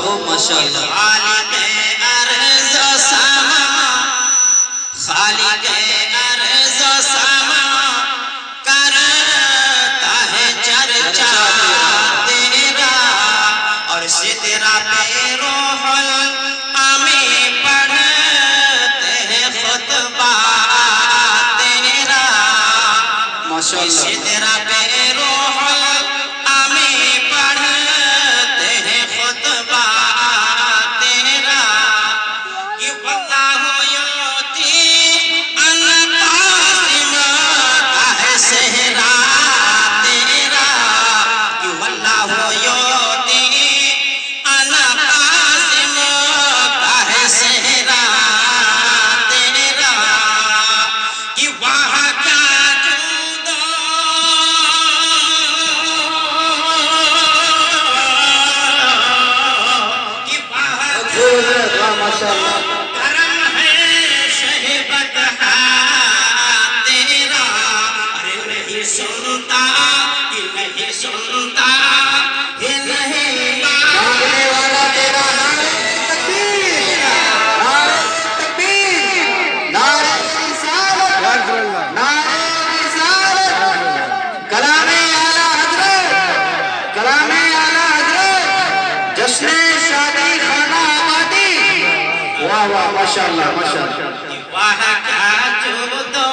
ماشاءاللہ خالق ارض و سما خالق ارض و سما کرتا ہے چرچا تیرا اور سدرہ پہ روح الامین پڑھتے ہیں خطبہ تیرا ماشاءاللہ سدرہ پہ روح الامین پڑھتے ہیں خطبہ تیرا کہ واللہ یعطی ان قاسم کا ہے صحرا تیرا کہ واللہ یعطی ان قاسم کا ہے صحرا تیرا کہ وہاں کیا جود کہ وہاں ماشاءاللہ کرم ہے شہبت تیرا ارے نہیں سنتا کہ نہیں سنتا کہ نہیں مانگنے والا تیرا نعرہ تکبیر نعرہ رسالت نعرہ رسالت کلام اعلیٰ حضرت کلام اعلیٰ حضرت جشن شادی خانہ آبادی واہ واہ ماشاءاللہ ماشاءاللہ واہ کیا جودو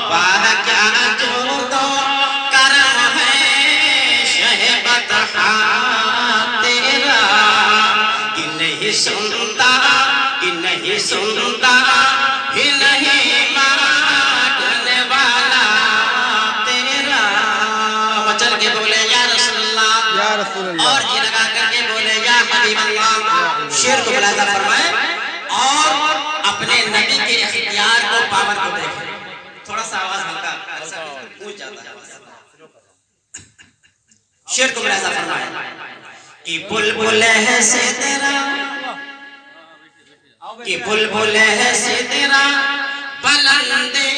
واہ کیا جودو کرم ہے شہبت تیرا کہ نہیں سنتا کہ نہیں سنتا کہ نہیں مانگنے والا تیرا مچل کے بولے یا رسول اللہ یا رسول اللہ اور جی لگا کر کے بولے یا حبیب اللہ شیر کو ملاحظہ فرمائے اور اپنے نبی کے اختیار کو پاور کو دیکھیں تھوڑا سا آواز ہلکا اونچ جاتا ہے شیر کو ملاحظہ فرمائے کہ بلبل ہے سے تیرا کہ بلبل ہے سے تیرا بلندے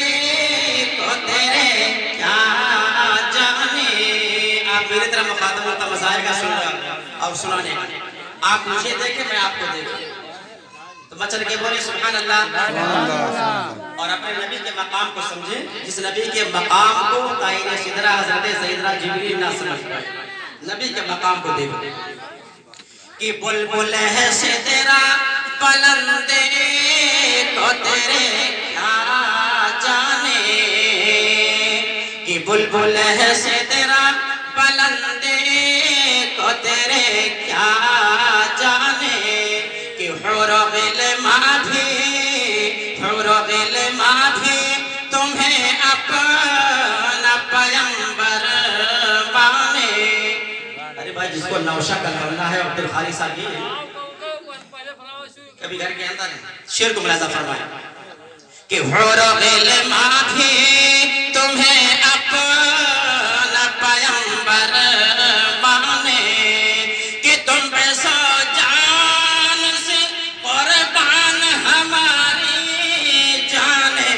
کو تیرے کیا جانے آپ میری طرح مخاطب ہوتا مسائل کا سن کر اور سنانے آپ مجھے دیکھیں میں آپ کو دیکھیں تو مچل کے بولے سبحان اللہ اور اپنے نبی کے مقام کو سمجھیں جس نبی کے مقام کو تعین سدرہ حضرت سیدنا جبریل نہ سمجھ پائے نبی کے مقام کو دیکھو کہ بلبل ہے سے تیرا بلندے کو تیرے کیا جانے کہ بلبل ہے سے تیرا بلندے کو تیرے کیا جانے کہ حور و غلماں بھی تمہیں اپنا پیمبر مانے ارے بھائی جس کو نوشہ کا کرنا ہے عبد الخالی صاحب یہ کبھی گھر کے اندر شیر کو ملاحظہ فرمائے کہ حور و غلماں بھی تمہیں اپنا پیمبر مانے کہ تم پہ سو جان سے قربان ہماری جانے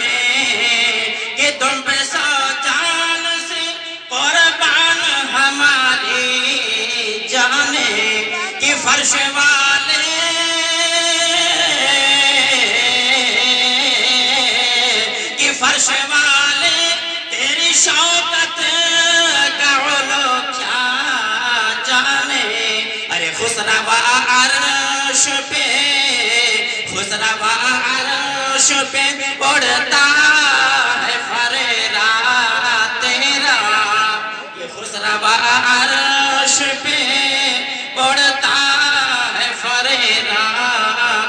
کہ تم پہ سو جان سے قربان ہماری جانے کہ فرش والے کہ فرش والے تیری شوکت کا علو کیا جانے ارے خسرو عرش پہ خسرو عرش پہ اڑتا ہے فریرا تیرا یہ خسرو عرش پہ اڑتا ہے فریرا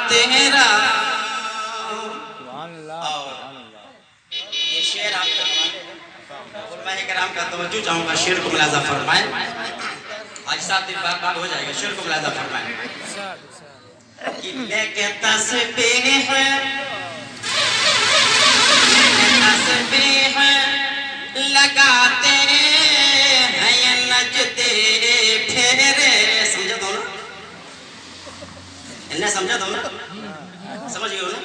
تیرا یہ شعر آپ کا علماء کرام کا توجہ چاہوں گا شعر کو ملاحظہ فرمائیں آج 7 دن بعد ہو جائے گا شعر کو ملاحظہ فرمائیں کہ لے کے تسبیح لگاتے ہیں یہ نجدے پھیرے سمجھا دو نا انہیں سمجھا دو نا سمجھ گئے ہو نا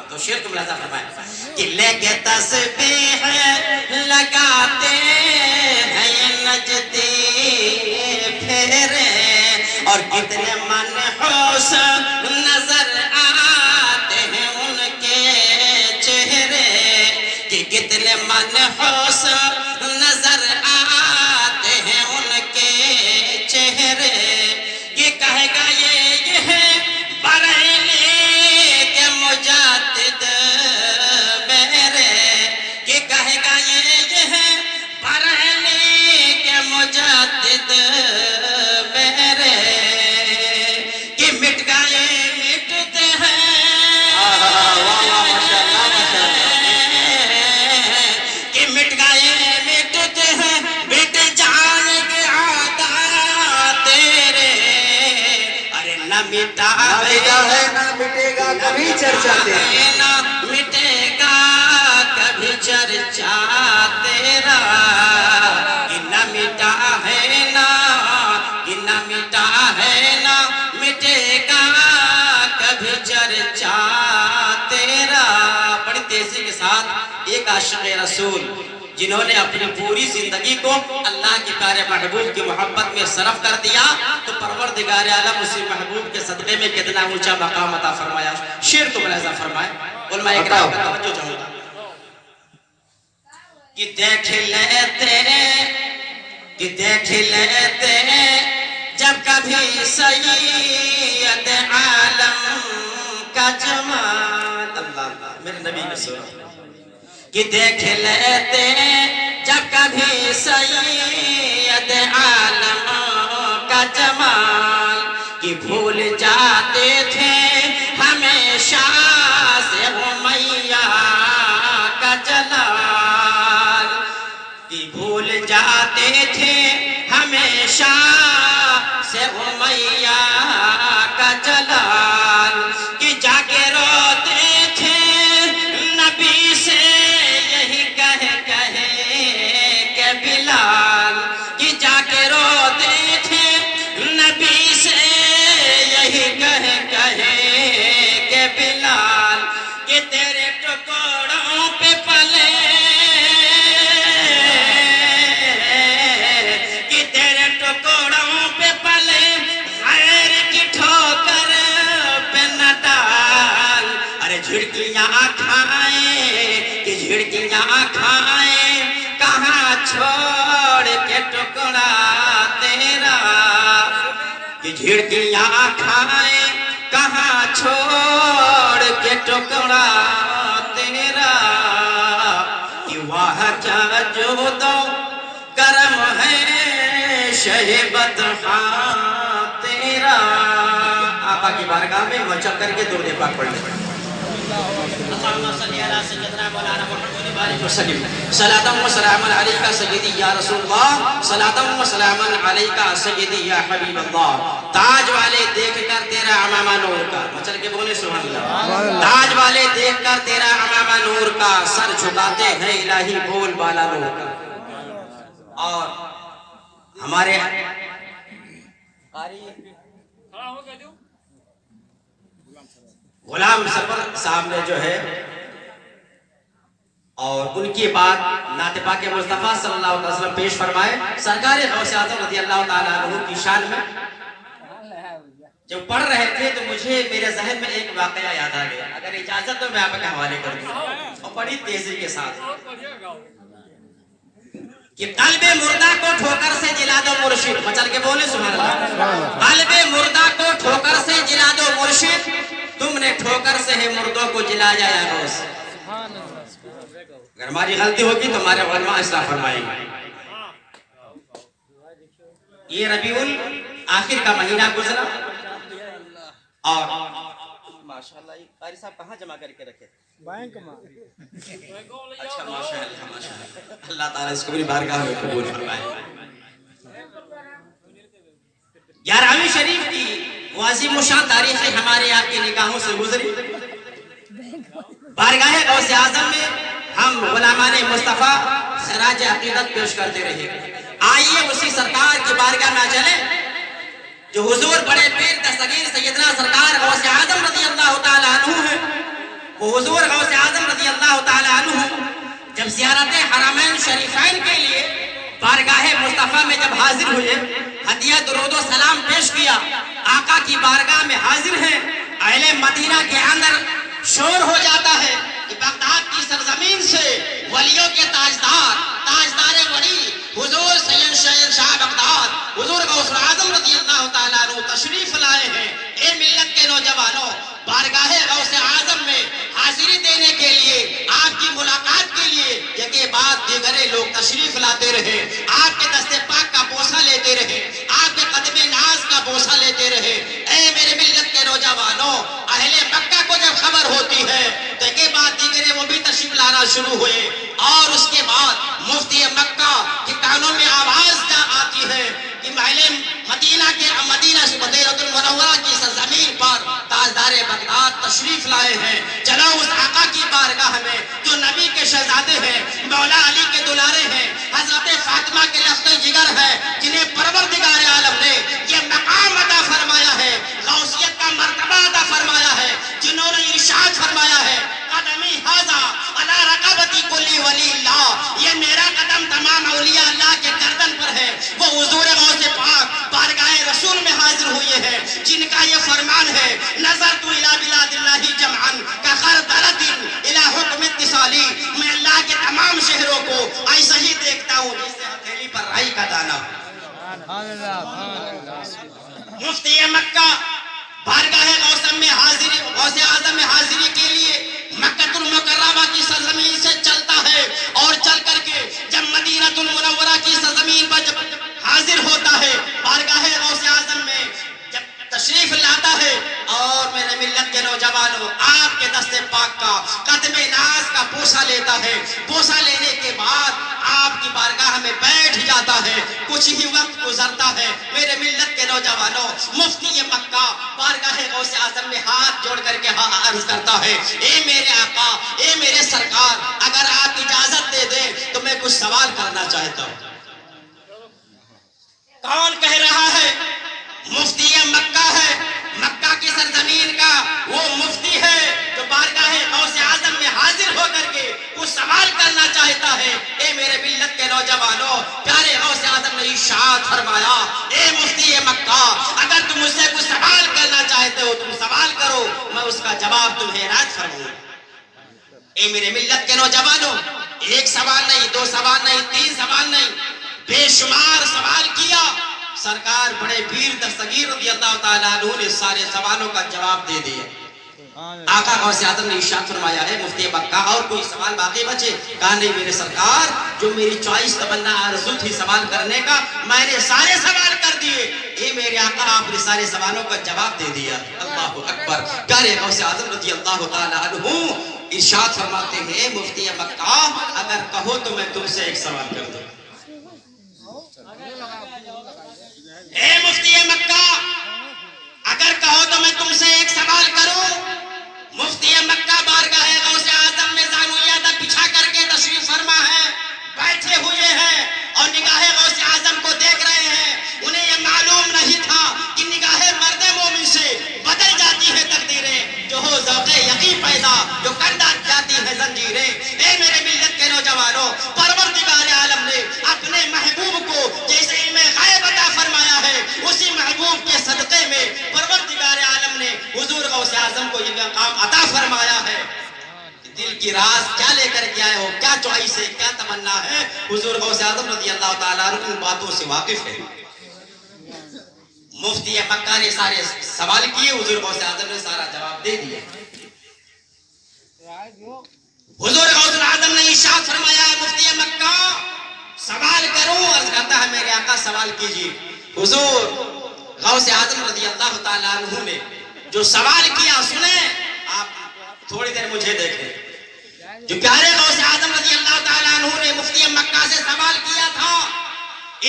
تو شعر کو ملاحظہ فرمائیں کہ لے کے تسبیح لگاتے ہیں یہ نجدے پھیرے اور کتنے من حوس نظر آتے ہیں ان کے چہرے کہ کتنے من حوس نظر آتے ہیں ان کے چہرے یہ کہے گا یہ ہے بریلی کے مجدد میرے یہ کہے گا یہ ہے بریلی کے مجدد میرے کہ مٹ گئے مٹتے ہیں کہ مٹ گئے مٹتے ہیں مٹ جائیں گے عادات تیرے ارے نہ مٹا ہے نہ مٹے گا کبھی چرچا تیرا نہ مٹے گا کبھی چرچا تیرا کہ نہ مٹا ہے نا کہ نہ مٹا ہے نا مٹے گا کبھی چرچا تیرا بڑی تیزی کے ساتھ ایک عاشق رسول جنہوں نے اپنی پوری زندگی کو اللہ کے پیارے محبوب کی محبت میں صرف کر دیا تو پروردگار عالم اسی محبوب کے صدقے میں کتنا اونچا مقام عطا فرمایا شعر کو ملاحظہ فرمائے علماء اکرام کا توجہ چاہوں گا کہ دیکھ لیتے جب کبھی سید عالم کا جمال اللہ میرے نبی میں سورہ کہ دیکھ لیتے جب کبھی سید عالم کا جمال کہ بھول جاتے تھے ہمیشہ سے امیہ کا جلال کہ بھول جاتے تھے ہمیشہ سے امیہ کا جلال کہ جا کے روتے تھے نبی سے یہی کہے کہ بلال کہ جا کے روتے تھے نبی سے یہی کہے کہ بلال کہ تیرے ٹکڑوں پہ پلے کہ تیرے ٹکڑوں پہ پلے غیر کی ٹھوکر پہ نہ ڈال ارے جھڑکیاں کھائیں کہ جھڑکیاں کھائیں کہاں چھوڑ کے ٹکڑا تیرا کہ جھڑکیاں کھائیں کہاں چھوڑ کے ٹکڑا تیرا کہ واہ کیا جو دو کرم ہے شہبت تیرا آقا کی بارگاہ میں مچل کر کے درود پاک پڑھ لیں اللہم صلی علی سیدنا مولانا محمد بارک وسلم صلاۃ و سلام علیکہ سیدی یا رسول اللہ صلاۃ و سلام علیکہ سیدی یا حبیب اللہ تاج والے دیکھ کر تیرا عمامہ نور کا مچل کے بولے سبحان اللہ تاج والے دیکھ کر تیرا عمامہ نور کا سر جھکاتے ہیں الہی بول بالا نور کا اور ہمارے غلام سفر صاحب نے جو ہے اور ان کی بات نعت پاک مصطفیٰ صلی اللہ علیہ وسلم پیش فرمائے سرکار غوث اعظم رضی اللہ تعالیٰ عنہ کی شان میں جب پڑھ رہے تھے تو مجھے میرے ذہن میں ایک واقعہ یاد آ گیا اگر اجازت تو میں آپ کے حوالے کر دوں اور بڑی تیزی کے ساتھ کہ قلب مردہ کو ٹھوکر سے جلا دو مرشد مچل کے بولے سبحان اللہ قلب مردہ کو ٹھوکر سے جلا دو مرشد تم نے ٹھوکر سے ہے مردوں کو جلایا یا غوث اگر ہماری غلطی ہوگی تو ہمارے علماء اصلاح فرمائیں گے یہ ربیع آخر کا مہینہ گزرا اور ماشاءاللہ یہ قاری صاحب کہاں جمع کر کے رکھے بینک میں اچھا ماشاءاللہ اللہ تعالیٰ اس کو بھی بارگاہ میں قبول فرمائے 11ویں شریف کی وہ عظیم الشان تاریخ ہمارے آپ کی نگاہوں سے گزری بارگاہ غوث اعظم میں ہم غلامان مصطفیٰ خراج عقیدت پیش کرتے رہے آئیے اسی سرکار کی بارگاہ میں چلیں جو حضور بڑے پیر دستگیر سیدنا سرکار غوث اعظم رضی اللہ تعالیٰ عنہ ہے وہ حضور غوث اعظم رضی اللہ تعالیٰ عنہ جب زیارت حرمین شریفین کے لیے بارگاہ مصطفیٰ میں جب حاضر ہوئے ہدیہ درود و سلام پیش کیا آقا کی بارگاہ میں حاضر ہیں، اہل مدینہ کے اندر شور ہو جاتا ہے کہ بغداد کی سرزمین سے ولیوں کے تاجدار ولی حضور سید شاہ بغداد حضور غوث اعظم رضی اللہ تعالیٰ عنہ تشریف لائے ہیں۔ اے ملت کے نوجوانوں، بارگاہ غوث اعظم میں حاضری دینے کے لیے، آپ کی ملاقات کے لیے یکے بعد دیگرے لوگ تشریف لاتے رہے، آپ کے دست پاک کا بوسہ لیتے رہے، آپ کے قدم ناز کا بوسہ لیتے رہے۔ اے میرے ملت کے نوجوانوں، اہل مکہ کو جب خبر ہوتی ہے تو یکے بعد دیگرے وہ بھی تشریف لانا شروع ہوئے، اور اس کے بعد مفتی مکہ کے کانوں میں آواز آتی ہے کہ مدینہ مدینۃ المنورہ کی سرزمین پر تاجدار بغداد تشریف لائے ہیں۔ چلو اس آقا کی بارگاہ میں جو نبی کے شہزادے ہیں، مولا علی کے دلارے ہیں، حضرت فاطمہ کے لخت جگر ہیں، جنہیں پروردگار عالم نے یہ مقام عطا فرمایا ہے، غوثیت کا مرتبہ عطا فرمایا ہے، جنہوں نے ارشاد فرمایا ہے قدمی ھذا علی رقبتی کل ولی اللہ، یہ میرا قدم تمام اولیاء اللہ کے گردن پر ہے۔ وہ حضور غوث پاک بارگاہ رسول میں حاضر ہوئے ہیں، جن کا یہ فرمان ہے نظرت الی بلاد اللہ جمعا کخردلۃ الی حکم اتصالی، میں اللہ کے تمام شہروں کو ایسا ہی دیکھتا ہوں جیسے ہتھیلی پر رائی کا دانہ۔ مفتی مکہ بارگاہ غوث اعظم میں حاضری کے لیے مکہ المکرمہ کی سرزمین سے چلتا ہے، اور چل کر کے جب مدینۃ المنورہ کی سرزمین پر جب حاضر ہوتا ہے، بارگاہ غوث اعظم میں جب تشریف لاتا ہے، اور میرے ملت کے نوجوانوں، آپ کے دست پاک کا قدم ناز کا بوسہ لیتا ہے۔ بوسہ لینے کے بعد آپ کی بارگاہ میں بیٹھ جاتا ہے، کچھ ہی وقت گزرتا ہے، میرے ملت کے نوجوانوں، مفتی مکہ بارگاہ غوث اعظم میں ہاتھ جوڑ کر کے عرض کرتا ہے، اے میرے آقا، اے میرے سرکار، اگر آپ اجازت دے دیں تو میں کچھ سوال کرنا چاہتا ہوں۔ کون کہہ رہا ہے؟ مفتی مکہ ہے، مکہ کی سرزمین کا وہ مفتی ہے جو بارگاہ غوث اعظم میں حاضر ہو کر کے کچھ سوال کرنا چاہتا ہے۔ اے میرے ملت کے نوجوانوں، پیارے غوث اعظم نے ارشاد فرمایا، اے مفتی مکہ، اگر تم مجھ سے کچھ سوال کرنا چاہتے ہو تم سوال کرو، میں اس کا جواب تمہیں اراد فرماؤں۔ اے میرے ملت کے نوجوانوں، ایک سوال نہیں، دو سوال نہیں، تین سوال نہیں، بے شمار سوال کیا۔ سرکار بڑے پیر دستگیر رضی اللہ تعالیٰ عنہ نے سارے سوالوں کا جواب دے دیا۔ آقا غوث اعظم نے ارشاد فرمایا ہے مفتی مکہ اور کوئی سوال باقی بچے؟ کہا نہیں میرے سرکار، جو میری چوائس تمنا آرزو تھی سوال کرنے کا میں نے سارے سوال کر دیے۔ اے میرے آقا، آپ نے سارے سوالوں کا جواب دے دیا۔ اللہ اکبر۔ پیارے غوث اعظم رضی اللہ تعالیٰ عنہ ارشاد فرماتے ہیں، مفتی مکہ اگر کہو تو میں تم سے ایک سوال کر دوں۔ اے مفتی مکہ اگر کہو تو میں تم سے ایک سوال کروں۔ مفتی مکہ بارگاہ غوث اعظم میں زانویہ بچھا کر کے تشریف فرما ہے، بیٹھے ہوئے ہیں اور نگاہ غوث اعظم کو دیکھ رہے ہیں۔ انہیں یہ معلوم نہیں تھا کہ نگاہ مرد مومن سے بدل جاتی ہے تقدیریں، جو ہو ذوق یقین پیدا جو کر جاتی ہے زنجیریں۔ اے میرے ملت کے نوجوانوں، پروردگار عالم نے اپنے محبوب کو جیسے علم غیب عطا فرمایا ہے، اسی محبوب کے صدقے میں پروردگار عالم نے حضور غوث اعظم کو یہ مقام عطا فرمایا ہے۔ دل کی راز کیا لے کر کے آئے ہو، کیا چوائس ہے، کیا تمنا ہے، حضور غوث اعظم رضی اللہ تعالیٰ عنہ ان باتوں سے واقف ہے۔ مفتی مکہ نے سارے سوال کیے، حضور غوث اعظم نے سارا جواب دے دیا۔ حضور غوث اعظم نے ارشاد فرمایا، مفتی مکہ سوال کروں؟ عرض کرتا ہے میرے آقا سوال کیجیے۔ حضور غوث اعظم رضی اللہ تعالیٰ عنہ نے جو سوال کیا سنیں، آپ تھوڑی دیر مجھے دیکھیں۔ جو پیارے غوث اعظم رضی اللہ تعالیٰ عنہ نے مفتی مکہ سے سوال کیا تھا،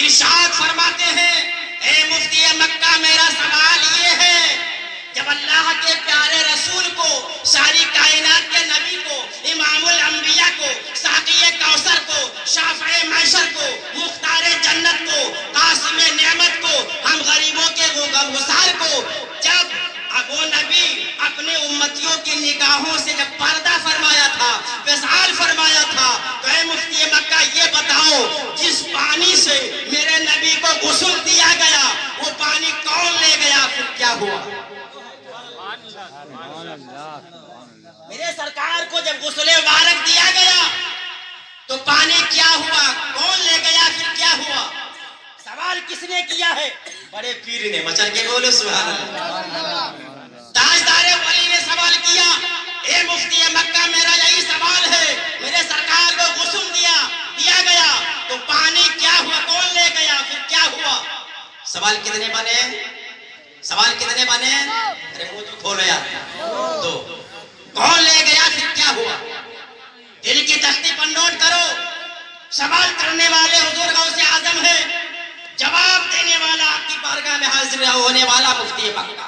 ارشاد فرماتے ہیں، اے مفتی مکہ میرا سوال یہ ہے، جب اللہ کے پیارے رسول کو، ساری کائنات کے نبی کو، امام الانبیاء کو، ساقی کوثر کو، شافع محشر کو، مختار جنت کو، قاسم نعمت کو، ہم غریبوں کے غمگسار کو، جب وہ نبی اپنے امتیوں کی نگاہوں سے جب پردہ فرمایا تھا، وصال فرمایا تھا، تو اے مفتی مکہ یہ بتاؤ، جس پانی سے میرے نبی کو غسل دیا گیا وہ پانی کون لے گیا؟ پھر کیا کیا ہوا؟ میرے سرکار کو جب غسل مبارک دیا گیا تو پانی کیا ہوا؟ کون لے گیا؟ پھر کیا ہوا؟ سوال کس نے کیا ہے؟ بڑے پیر نے، مچل کے بولو سبحان اللہ۔ تاجدار ولی نے سوال کیا، اے مفتی مکہ میرا یہی سوال ہے، میرے سرکار کو غسل دیا گیا تو پانی کیا ہوا؟ کون لے گیا؟ پھر کیا ہوا؟ سوال کتنے بنے؟ سوال کتنے بنے؟ ارے منہ تو کھولو یار۔ دو۔ کون لے گیا؟ پھر کیا ہوا؟ دل کی تختی پر نوٹ کرو۔ سوال کرنے والے حضور غوث اعظم ہے، جواب دینے والا آپ کی بارگاہ میں حاضر ہونے والا مفتی مکہ،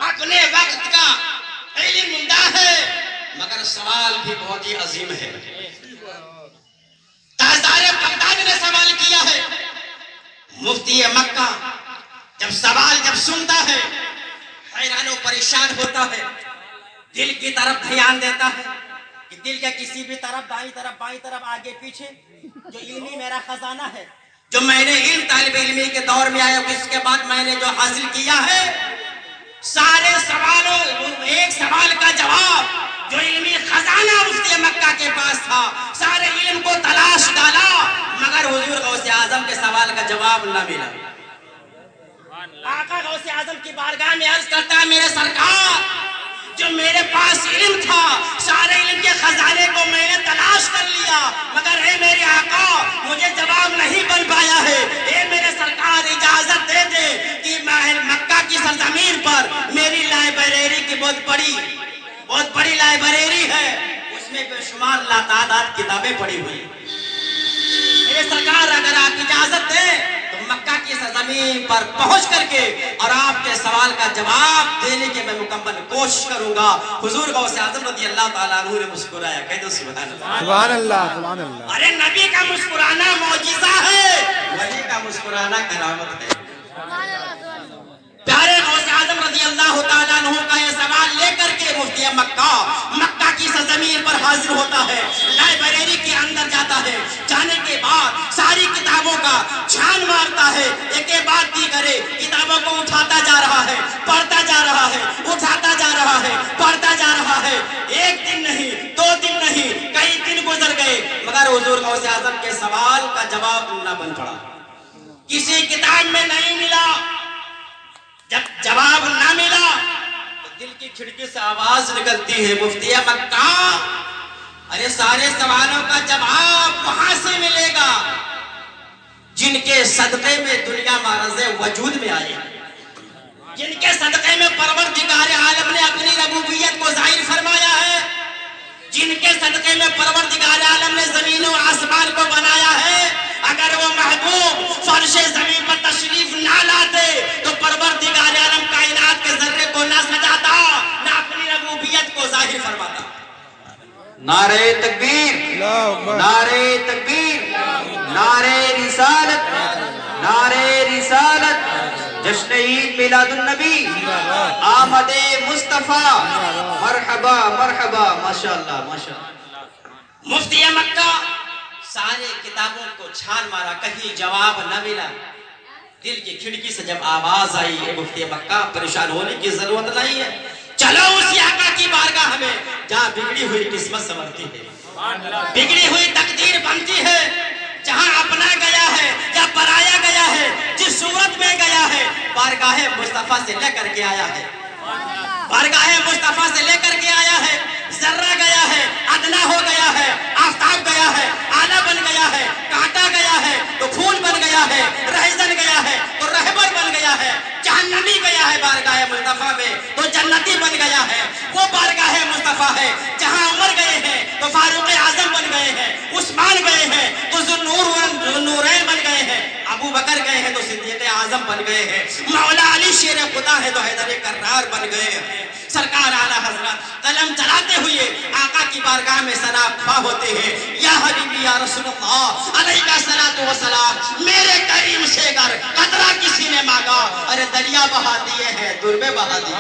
اپنے وقت کا علم مندہ ہے مگر سوال بھی بہت ہی عظیم ہے۔ تاجدار بغداد نے سوال کیا ہے۔ مفتی مکہ جب سنتا ہے حیران و پریشان ہوتا ہے، دل کی طرف دھیان دیتا ہے کہ دل کے کسی بھی طرف، دائیں طرف بائیں طرف آگے پیچھے جو علمی میرا خزانہ ہے، جو میں نے علم طالب علمی کے دور میں آیا اس کے بعد میں نے جو حاصل کیا ہے، سارے سوالوں ایک سوال کا جواب جو علمی خزانہ مفتی مکہ کے پاس تھا، سارے علم کو تلاش ڈالا مگر حضور غوث اعظم کے سوال کا جواب نہ ملا۔ آقا غوث اعظم کی بارگاہ میں عرض کرتا ہے، میرے سرکار جو میرے پاس علم تھا، سارے علم کے خزانے کو میں نے تلاش کر لیا مگر اے میرے آقا مجھے جواب نہیں بن پایا ہے۔ اے میرے سرکار اجازت دے دے کہ میں مکہ کی سرزمین پر میری لائبریری کی بہت بڑی لائبریری ہے، اس میں بے شمار لاتعداد کتابیں پڑھی ہوئی۔ میرے سرکار اگر آپ اجازت دیں تو مکہ کی سرزمین پر پہنچ کر کے اور آپ کے سوال کا جواب دینے کے میں مکمل کوشش کروں گا۔ حضور غوث اعظم رضی اللہ تعالیٰ عنہ نے مسکرایا، کہہ دو سبحان اللہ۔ سبحان اللہ، سبحان اللہ۔ ارے نبی کا مسکرانا معجزہ ہے، ولی کا مسکرانا کرامت ہے۔ پیارے غوث اعظم رضی اللہ تعالیٰ عنہ کا یہ سوال لے کر کے مفتی مکہ کی سرزمین پر حاضر ہوتا ہے، لائبریری کے اندر جاتا ہے، جانے کے بعد ساری کتابوں کا چھان مارتا ہے، ایک بعد دیگر کتابوں کو اٹھاتا جا رہا ہے، پڑھتا جا رہا ہے، اٹھاتا جا رہا ہے، پڑھتا جا رہا ہے۔ ایک دن نہیں، 2 دن نہیں، کئی دن گزر گئے مگر حضور غوث اعظم کے سوال کا جواب نہ بن پڑا، کسی کتاب میں نہیں ملا۔ جب جواب نہ ملا تو دل کی کھڑکی سے آواز نکلتی ہے، مفتی مکہ ارے سارے سوالوں کا جواب وہاں سے ملے گا جن کے صدقے میں دنیا معرض وجود میں آئی ہے، جن کے صدقے میں پروردگار عالم نے اپنی ربوبیت کو ظاہر فرمایا ہے، جن کے صدقے میں پروردگار عالم نے زمین و آسمان کو بنایا ہے۔ اگر وہ محبوب فرش زمین پر تشریف نہ لاتے تو پروردگار عالم کائنات کے ذرے کو نہ سجاتا، نہ اپنی ربوبیت کو ظاہر فرماتا۔ نعرہ تکبیر، نعرہ تکبیر، نعرہ رسالت، نعرہ رسالت، جشن عید میلاد النبی، آمد مصطفیٰ، مرحبا مرحبا، ماشاءاللہ ماشاءاللہ۔ مفتی مکہ سارے کتابوں کو چھان مارا، کہیں جواب نہ ملا۔ دل کی کھڑکی سے جب آواز آئی، اے مفتی مکہ پریشان ہونے کی ضرورت نہیں ہے، چلو اسی آقا کی بارگاہ میں جہاں بگڑی ہوئی قسمت سنورتی ہے، بگڑی ہوئی تقدیر بنتی ہے، جہاں اپنا گیا ہے یا پرایا گیا ہے، جس صورت میں گیا ہے بارگاہ مصطفیٰ سے لے کر کے آیا ہے، بارگاہ مصطفیٰ سے لے کر کے آیا ہے۔ ذرہ گیا ہے، ادنا ہو گیا ہے، آفتاب گیا ہے، آلہ بن گیا ہے، کانٹا گیا ہے تو پھول بن گیا ہے، رہزن گیا ہے تو رہبر بن گیا ہے، جہنمی گیا ہے بارگاہ مصطفیٰ میں تو جنتی بن گیا ہے۔ وہ بارگاہ مصطفیٰ ہے جہاں عمر گئے ہیں تو فاروق اعظم بن گئے ہیں، عثمان گئے ہیں تو ذوالنورین بن گئے ہیں، ابو بکر گئے ہیں تو صدیق اعظم بن گئے ہیں، مولا علی شیر خدا ہے تو حیدر کرار بن گئے ہیں۔ سرکار اعلیٰ حضرت قلم چلاتے ہوئے آقا کی بارگاہ میں ثنا خواہ ہوتے ہیں، یا حبیبی یا رسول اللہ علیہ الصلوۃ والسلام، میرے کریم سے گر قطرہ کسی نے مانگا، ارے دریا بہا دیے ہیں دربے بہا دیے،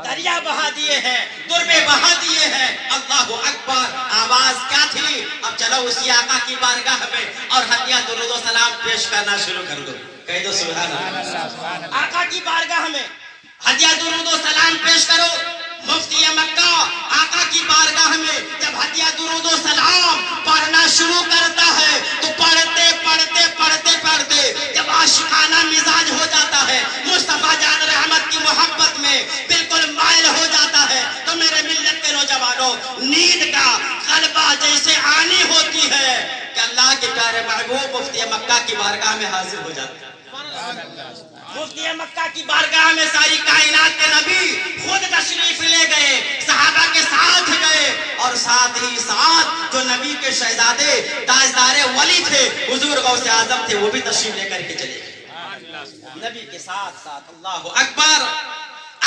دریا بہا دیے ہیں دربے بہا دیے ہیں۔ اللہ اکبر، آواز کیا تھی؟ اب چلو اسی آقا کی بارگاہ میں اور ہدیہ درود و سلام پیش کرنا شروع کر دو۔ کہہ دو سبحان اللہ۔ آقا کی بارگاہ میں ہدیہ درود و سلام پیش کرو۔ مفتی مکہ آقا کی بارگاہ میں جب ہدیہ درود و سلام پڑھنا شروع کرتا ہے تو پڑھتے پڑھتے پڑھتے پڑھتے جب عاشقانہ مزاج ہو جاتا ہے، مصطفیٰ جان رحمت کی محبت میں بالکل مائل ہو جاتا ہے، تو میرے ملت کے نوجوانوں، نیند کا غلبہ جیسے آنی ہوتی ہے کہ اللہ کے پیارے محبوب مفتی مکہ کی بارگاہ میں حاضر ہو جاتے ہیں۔ مفتی مکہ کی بارگاہ میں ساری کائنات کے نبی خود تشریف لے گئے، صحابہ کے ساتھ گئے، اور ساتھ ہی ساتھ جو نبی کے شہزادے تاجدار ولی تھے، حضور غوث اعظم تھے، وہ بھی تشریف لے کر کے چلے گئے نبی کے ساتھ ساتھ۔ اللہ اکبر۔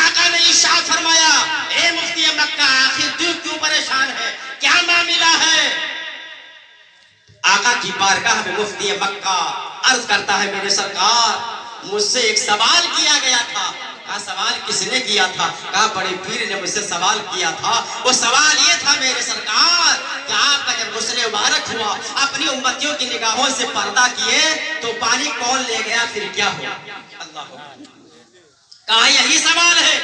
آقا نے ارشاد فرمایا، اے مفتی مکہ آخر تو کیوں پریشان ہے، کیا معاملہ ہے؟ آقا کی بارگاہ میں مفتی مکہ عرض کرتا ہے، میرے سرکار مجھ سے ایک سوال کیا گیا تھا۔ کہا سوال کس نے کیا تھا؟ کہا بڑے پیر نے مجھ سے سوال کیا تھا۔ وہ سوال یہ تھا میرے سرکار کہ آپ کا جب غسل مبارک ہوا، اپنی امتیوں کی نگاہوں سے پردہ کیے تو پانی کون لے گیا، پھر کیا ہوا؟ اللہ کہا یہی سوال ہے؟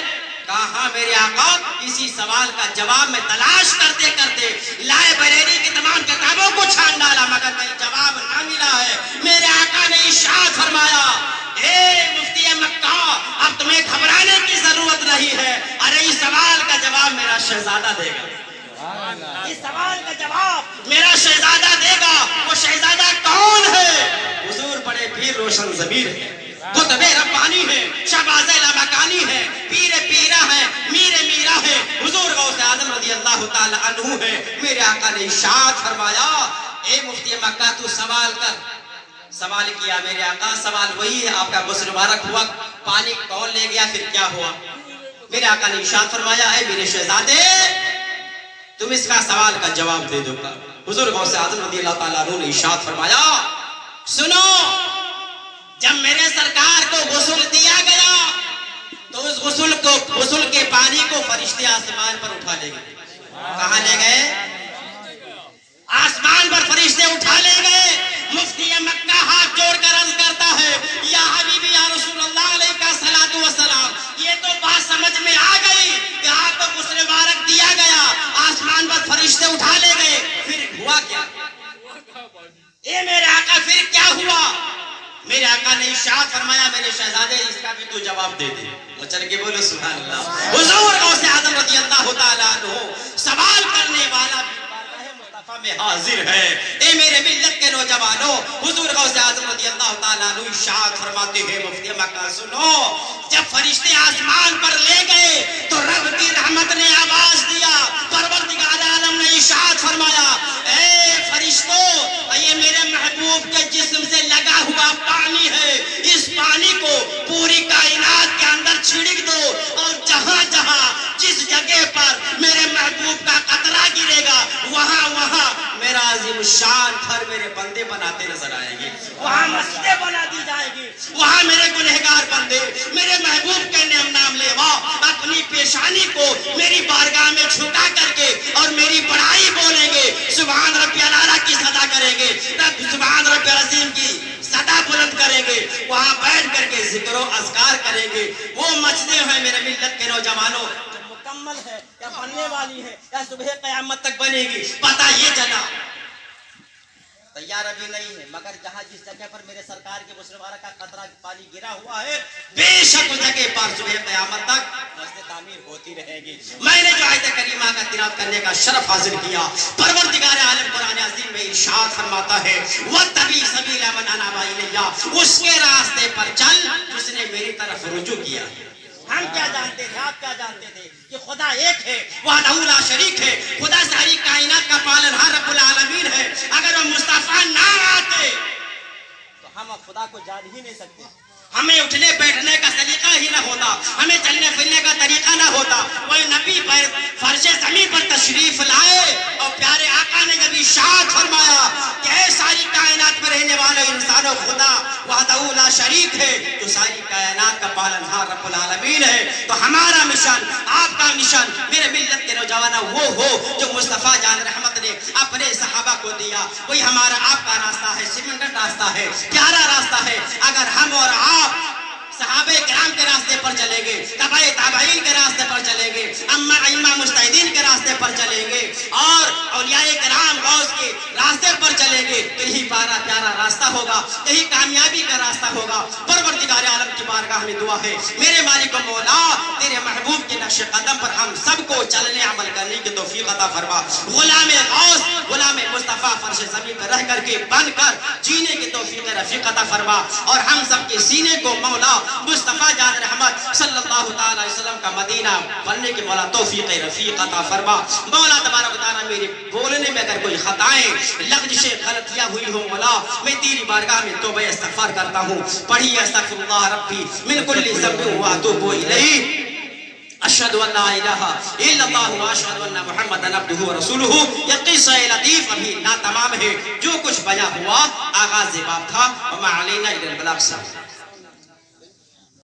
کہا ہاں میرے آقا، اسی سوال کا جواب میں تلاش کرتے کرتے لائبریری کی تمام کتابوں کو چھان ڈالا، مگر کہیں جواب نہ ملا ہے۔ میرے آقا نے ارشاد فرمایا، اے مفتی مکہ اب تمہیں گھبرانے کی ضرورت نہیں ہے، ارے اس سوال کا جواب میرا شہزادہ دے گا، اس سوال کا جواب میرا شہزادہ دے گا۔ وہ شہزادہ کون ہے؟ حضور بڑے پیر روشن ضمیر ہے، قطب ربانی ہے، شہباز لامکانی ہے، پیر پیرا ہے، میر میرا ہے، حضور غوث اعظم رضی اللہ تعالی عنہ ہے۔ میرے آقا نے ارشاد فرمایا، اے مفتی مکہ تو سوال کر۔ سوال کیا میرے آقا، سوال وہی ہے، آپ کا غسل مبارک ہوا، پانی کون لے گیا، پھر کیا ہوا؟ میرے آقا نے ارشاد فرمایا، اے میرے شہزادے تم اس کا سوال کا جواب دے دو گا۔ حضور غوث اعظم رضی اللہ تعالیٰ عنہ نے ارشاد فرمایا، سنو، جب میرے سرکار کو غسل دیا گیا تو اس غسل کے پانی کو فرشتے آسمان پر اٹھا لے گئے۔ کہاں لے گئے؟ آسمان پر فرشتے اٹھا لے گئے۔ مفتی مکہ ہاتھ جوڑ کر عرض کرتا ہے، یا حبیبی یا رسول اللہ علیہ الصلوۃ والسلام، یہ تو بات سمجھ میں آ گئی کہ آپ کو غسل مبارک دیا گیا، آسمان پر فرشتے اٹھا لے گئے، پھر ہوا کیا؟ اے میرے آقا پھر کیا ہوا؟ میرے آقا نے ارشاد فرمایا، میرے شہزادے اس کا بھی تو جواب دے دے۔ مچل کے بولو سبحان اللہ۔ حضور غوث اعظم رضی اللہ تعالیٰ عنہ سوال کرنے والا بھی بارگاہ مصطفیٰ میں حاضر ہے۔ اے میرے ملت کے نوجوانوں، حضور غوث اعظم رضی اللہ تعالیٰ عنہ ارشاد فرماتے ہیں، مفتی مکہ سنو، جب فرشتے آسمان پر لے گئے تو رب کی رحمت نے آواز دیا، پروردگار عالم نے ارشاد فرمایا، اے فرشتوں، یہ میرے محبوب کے جسم سے لگا ہوا پانی ہے، اس پانی کو پوری کائنات کے اندر چھڑک دو، اور جہاں جہاں جس جگہ پر میرے محبوب کا قطرہ گرے گا وہاں وہاں میرا عظیم الشان گھر میرے بندے بناتے نظر آئیں گے، وہاں مسجدیں بنا دی جائیں گی، وہاں میرے گنہگار بندے میرے محبوب کے نام لیوا اپنی پیشانی کو میری بارگاہ میں جھکا کر کے اور میری بڑائی بولیں گے، سبحان ربی الاعلیٰ کی صدا کریں گے، سبحان ربی العظیم کی صدا بلند کریں گے، وہاں بیٹھ کر کے ذکر و اذکار کریں گے۔ وہ مسجدیں ہیں میرے ملت کے نوجوانوں، جو مکمل ہے یا بننے والی ہے یا صبح قیامت تک بنے گی، پتہ یہ چلا تیار ابھی نہیں ہے، مگر جہاں جس جگہ پر میرے سرکار کے غسل مبارک کا قطرہ پانی گرا ہوا ہے، بے شک اس جگہ پر صبح قیامت تک مسجد تعمیر ہوتی رہے گی۔ میں نے جو آیت کریمہ کا تلاوت کرنے کا شرف حاصل کیا، پروردگار عالم قرآن عظیم میں ارشاد فرماتا ہے، وَاتَّبِعْ سَبِيلَ مَنْ أَنَابَ إِلَيَّ، اس کے راستے پر چل جس نے میری طرف رجوع کیا۔ ہم کیا جانتے تھے، آپ کیا جانتے تھے کہ خدا ایک ہے، وحدہ لا شریک ہے، خدا ساری کائنات کا پالنہار رب العالمین ہے۔ اگر وہ مصطفیٰ نہ آتے تو ہم خدا کو جان ہی نہیں سکتے، ہمیں اٹھنے بیٹھنے کا سلیقہ ہی نہ ہوتا، ہمیں چلنے پھرنے کا طریقہ نہ ہوتا، وہ نبی پر فرش زمین پر تشریف لائے اور پیارے آقا نے جب ارشاد فرمایا کہ اے ساری کائنات میں رہنے والے انسانوں، خدا وحدہ لا شریک ہے جو ساری کائنات کا پالنہار رب العالمین ہے، تو ہمارا مشن، آپ کا مشن میرے ملت کے نوجوانوں وہ ہو جو مصطفیٰ جان رحمت نے اپنے صحابہ کو دیا، وہی ہمارا آپ کا راستہ ہے، سیمنٹڈ راستہ ہے، پیارا راستہ ہے۔ اگر ہم اور آپ صحابہ کرام کے راستے پر چلیں گے، تبع تابعین کے راستے پر چلیں گے، ائمہ مجتہدین کے راستے پر چلیں گے اور اولیاء کرام غوث کے راستے پر چلیں گے، تو یہی پیارا راستہ ہوگا، یہی کامیابی کا راستہ ہوگا۔ پروردگار عالم کی بارگاہ میں دعا ہے، میرے مالک و مولا تیرے محبوب کے نقش قدم پر ہم سب کو چلنے عمل کرنے کی توفیق عطا فرما۔ غلام غوث، غلام مصطفیٰ فرش زمین پر رہ کر کے بن کر جینے کی توفیق رفیق عطا فرما، اور ہم سب کے سینے کو مولا مصطفیٰ جان رحمت صلی اللہ تعالی علیہ وسلم کا مدینہ بننے کی مولا توفیق رفیق عطا فرما۔ مولا تبارک و تعالی میرے بولنے میں اگر کوئی خطائیں لغزشیں غلطیاں ہوئی ہوں مولا، میں تیری بارگاہ میں توبہ استغفار کرتا ہوں۔ پڑھیے استغفر اللہ ربی من کل ذنب واتوب الیہ، اشہد ان لا الہ الا اللہ واشہد ان محمدا عبدہ ورسولہ۔ یہ قصہ لطیف ابھی ناتمام ہے، جو کچھ بیان ہوا آغاز باب تھا، وما علینا الا البلاغ۔